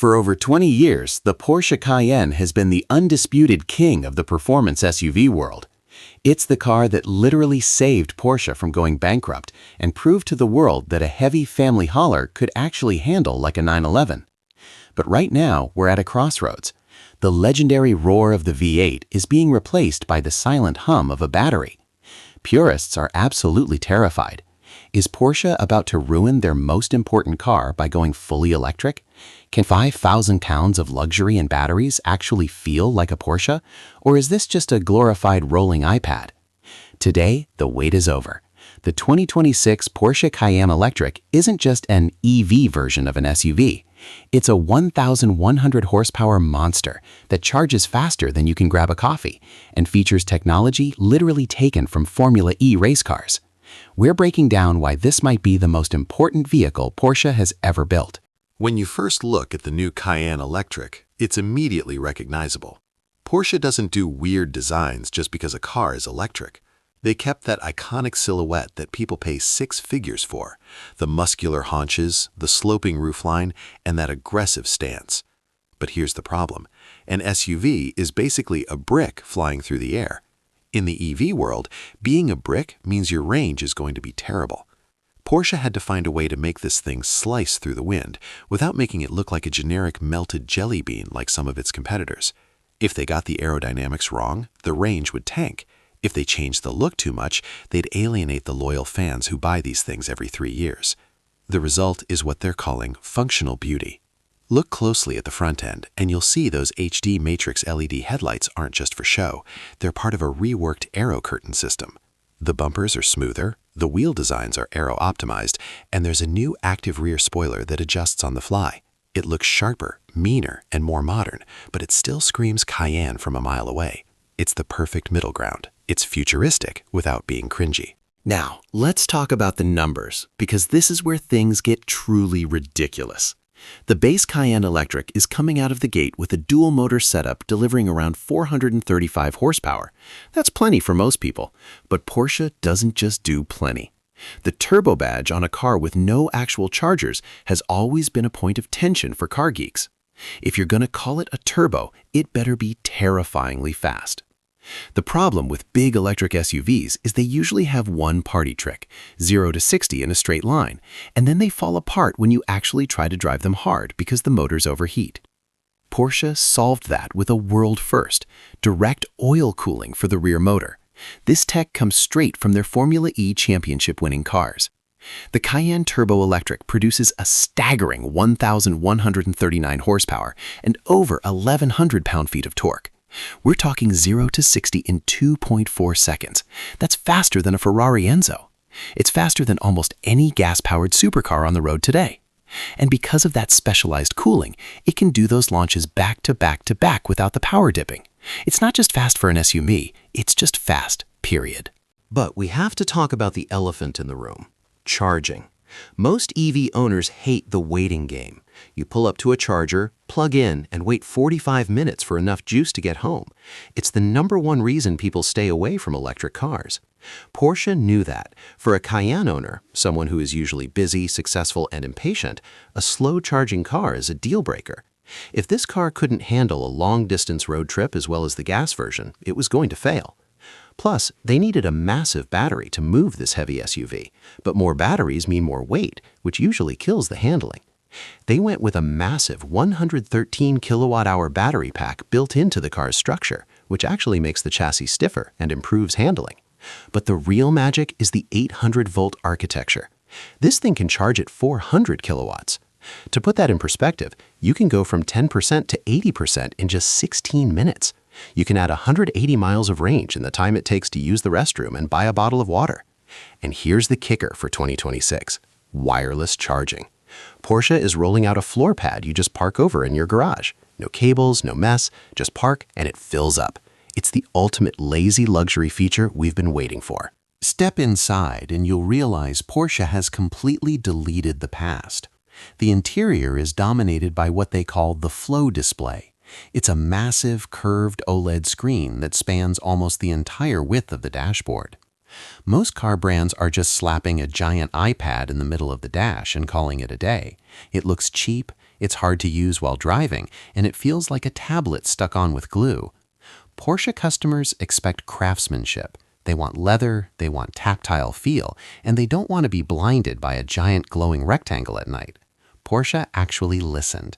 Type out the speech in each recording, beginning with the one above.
For over 20 years, the Porsche Cayenne has been the undisputed king of the performance SUV world. It's the car that literally saved Porsche from going bankrupt and proved to the world that a heavy family hauler could actually handle like a 911. But right now, we're at a crossroads. The legendary roar of the V8 is being replaced by the silent hum of a battery. Purists are absolutely terrified. Is Porsche about to ruin their most important car by going fully electric? Can 5,000 pounds of luxury and batteries actually feel like a Porsche? Or is this just a glorified rolling iPad? Today, the wait is over. The 2026 Porsche Cayenne Electric isn't just an EV version of an SUV. It's a 1,100 horsepower monster that charges faster than you can grab a coffee and features technology literally taken from Formula E race cars. We're breaking down why this might be the most important vehicle Porsche has ever built. When you first look at the new Cayenne Electric, it's immediately recognizable. Porsche doesn't do weird designs just because a car is electric. They kept that iconic silhouette that people pay six figures for, the muscular haunches, the sloping roofline, and that aggressive stance. But here's the problem. An SUV is basically a brick flying through the air. In the EV world, being a brick means your range is going to be terrible. Porsche had to find a way to make this thing slice through the wind without making it look like a generic melted jelly bean like some of its competitors. If they got the aerodynamics wrong, the range would tank. If they changed the look too much, they'd alienate the loyal fans who buy these things every 3 years. The result is what they're calling functional beauty. Look closely at the front end, and you'll see those HD matrix LED headlights aren't just for show. They're part of a reworked aero curtain system. The bumpers are smoother, the wheel designs are aero-optimized, and there's a new active rear spoiler that adjusts on the fly. It looks sharper, meaner, and more modern, but it still screams Cayenne from a mile away. It's the perfect middle ground. It's futuristic without being cringy. Now, let's talk about the numbers, because this is where things get truly ridiculous. The base Cayenne Electric is coming out of the gate with a dual-motor setup delivering around 435 horsepower. That's plenty for most people, but Porsche doesn't just do plenty. The turbo badge on a car with no actual chargers has always been a point of tension for car geeks. If you're going to call it a turbo, it better be terrifyingly fast. The problem with big electric SUVs is they usually have one party trick, 0 to 60 in a straight line, and then they fall apart when you actually try to drive them hard because the motors overheat. Porsche solved that with a world first, direct oil cooling for the rear motor. This tech comes straight from their Formula E championship-winning cars. The Cayenne Turbo Electric produces a staggering 1,139 horsepower and over 1,100 pound-feet of torque. We're talking 0 to 60 in 2.4 seconds. That's faster than a Ferrari Enzo. It's faster than almost any gas-powered supercar on the road today. And because of that specialized cooling, it can do those launches back to back to back without the power dipping. It's not just fast for an SUV, it's just fast, period. But we have to talk about the elephant in the room: charging. Most EV owners hate the waiting game. You pull up to a charger, plug in, and wait 45 minutes for enough juice to get home. It's the #1 reason people stay away from electric cars. Porsche knew that. For a Cayenne owner, someone who is usually busy, successful, and impatient, a slow-charging car is a deal-breaker. If this car couldn't handle a long-distance road trip as well as the gas version, it was going to fail. Plus, they needed a massive battery to move this heavy SUV, but more batteries mean more weight, which usually kills the handling. They went with a massive 113 kilowatt-hour battery pack built into the car's structure, which actually makes the chassis stiffer and improves handling. But the real magic is the 800-volt architecture. This thing can charge at 400 kilowatts. To put that in perspective, you can go from 10% to 80% in just 16 minutes. You can add 180 miles of range in the time it takes to use the restroom and buy a bottle of water. And here's the kicker for 2026: wireless charging. Porsche is rolling out a floor pad you just park over in your garage. No cables, no mess, just park and it fills up. It's the ultimate lazy luxury feature we've been waiting for. Step inside and you'll realize Porsche has completely deleted the past. The interior is dominated by what they call the Flow display. It's a massive, curved OLED screen that spans almost the entire width of the dashboard. Most car brands are just slapping a giant iPad in the middle of the dash and calling it a day. It looks cheap, It's hard to use while driving, and it feels like a tablet stuck on with glue. Porsche customers expect craftsmanship. They want leather, they want tactile feel, and they don't want to be blinded by a giant glowing rectangle at night. Porsche actually listened.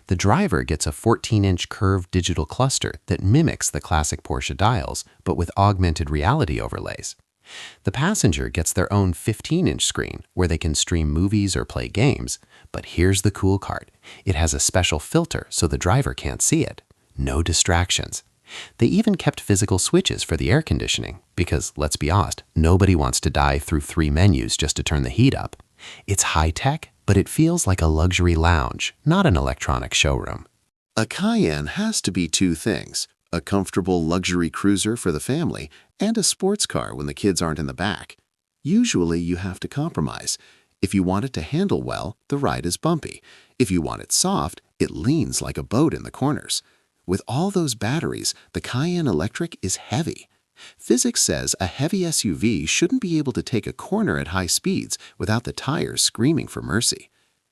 The driver gets a 14-inch curved digital cluster that mimics the classic Porsche dials, but with augmented reality overlays. The passenger gets their own 15-inch screen where they can stream movies or play games. But here's the cool part. It has a special filter so the driver can't see it. No distractions. They even kept physical switches for the air conditioning because, let's be honest, nobody wants to dive through 3 menus just to turn the heat up. It's high-tech, but it feels like a luxury lounge, not an electronic showroom. A Cayenne has to be two things: a comfortable luxury cruiser for the family and a sports car when the kids aren't in the back. Usually you have to compromise. If you want it to handle well, the ride is bumpy. If you want it soft, it leans like a boat in the corners. With all those batteries, the Cayenne Electric is heavy. Physics says a heavy SUV shouldn't be able to take a corner at high speeds without the tires screaming for mercy.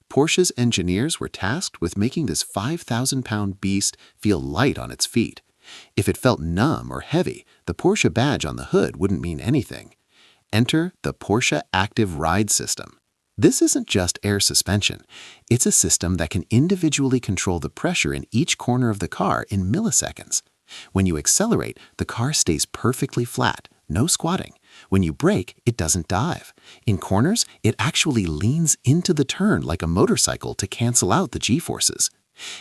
Porsche's engineers were tasked with making this 5,000-pound beast feel light on its feet. If it felt numb or heavy, the Porsche badge on the hood wouldn't mean anything. Enter the Porsche Active Ride System. This isn't just air suspension. It's a system that can individually control the pressure in each corner of the car in milliseconds. When you accelerate, the car stays perfectly flat, no squatting. When you brake, it doesn't dive. In corners, it actually leans into the turn like a motorcycle to cancel out the G-forces.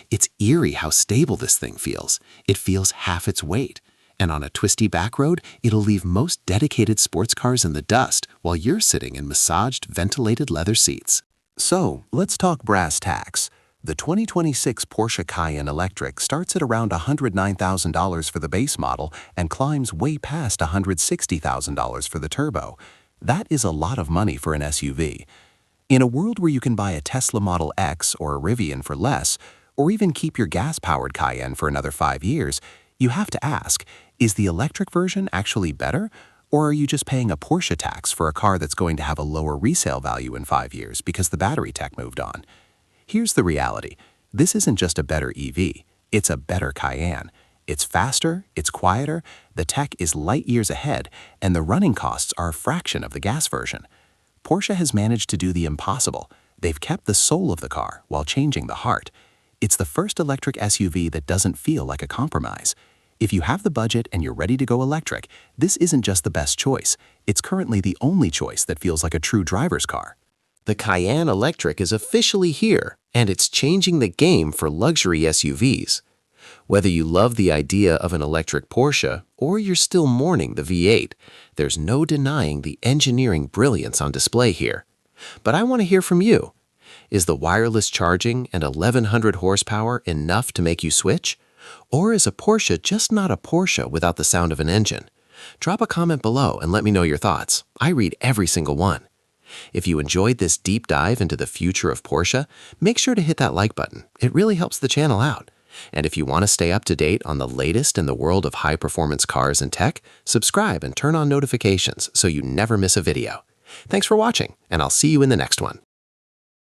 It's eerie how stable this thing feels. It feels half its weight. And on a twisty back road, it'll leave most dedicated sports cars in the dust while you're sitting in massaged, ventilated leather seats. So, let's talk brass tacks. The 2026 Porsche Cayenne Electric starts at around $109,000 for the base model and climbs way past $160,000 for the turbo. That is a lot of money for an SUV. In a world where you can buy a Tesla Model X or a Rivian for less, or even keep your gas-powered Cayenne for another 5 years, you have to ask, is the electric version actually better? Or are you just paying a Porsche tax for a car that's going to have a lower resale value in 5 years because the battery tech moved on? Here's the reality. This isn't just a better EV, it's a better Cayenne. It's faster, it's quieter, the tech is light years ahead, and the running costs are a fraction of the gas version. Porsche has managed to do the impossible. They've kept the soul of the car while changing the heart. It's the first electric SUV that doesn't feel like a compromise. If you have the budget and you're ready to go electric, this isn't just the best choice. It's currently the only choice that feels like a true driver's car. The Cayenne Electric is officially here, and it's changing the game for luxury SUVs. Whether you love the idea of an electric Porsche or you're still mourning the V8, there's no denying the engineering brilliance on display here. But I want to hear from you. Is the wireless charging and 1,100 horsepower enough to make you switch? Or is a Porsche just not a Porsche without the sound of an engine? Drop a comment below and let me know your thoughts. I read every single one. If you enjoyed this deep dive into the future of Porsche, make sure to hit that like button. It really helps the channel out. And if you want to stay up to date on the latest in the world of high-performance cars and tech, subscribe and turn on notifications so you never miss a video. Thanks for watching, and I'll see you in the next one.